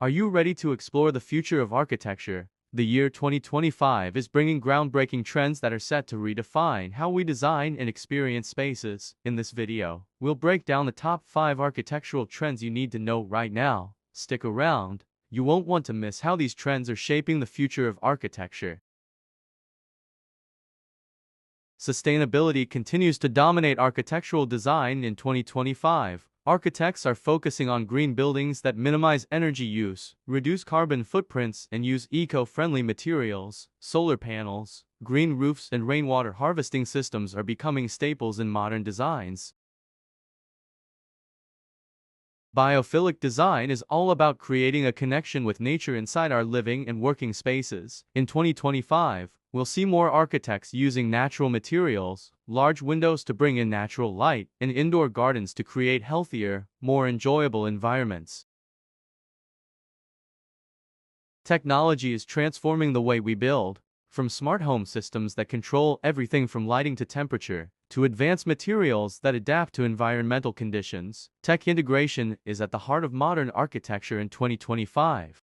Are you ready to explore the future of architecture? The year 2025 is bringing groundbreaking trends that are set to redefine how we design and experience spaces. In this video, we'll break down the top 5 architectural trends you need to know right now. Stick around, you won't want to miss how these trends are shaping the future of architecture. Sustainability continues to dominate architectural design in 2025. Architects are focusing on green buildings that minimize energy use, reduce carbon footprints, and use eco-friendly materials. Solar panels, green roofs, and rainwater harvesting systems are becoming staples in modern designs. Biophilic design is all about creating a connection with nature inside our living and working spaces. In 2025, we'll see more architects using natural materials, large windows to bring in natural light, and indoor gardens to create healthier, more enjoyable environments. Technology is transforming the way we build, from smart home systems that control everything from lighting to temperature, to advanced materials that adapt to environmental conditions. Tech integration is at the heart of modern architecture in 2025.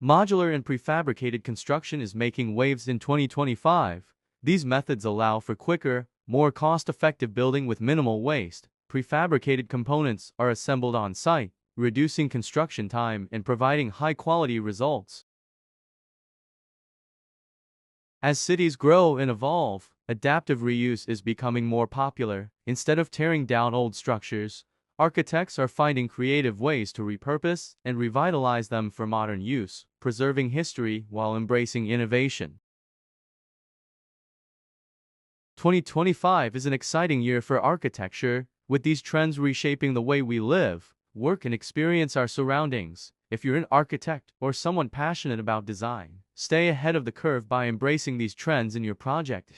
Modular and prefabricated construction is making waves in 2025. These methods allow for quicker, more cost-effective building with minimal waste. Prefabricated components are assembled on site, reducing construction time and providing high-quality results. As cities grow and evolve, adaptive reuse is becoming more popular. Instead of tearing down old structures, architects are finding creative ways to repurpose and revitalize them for modern use, preserving history while embracing innovation. 2025 is an exciting year for architecture, with these trends reshaping the way we live, work, and experience our surroundings. If you're an architect or someone passionate about design, stay ahead of the curve by embracing these trends in your project.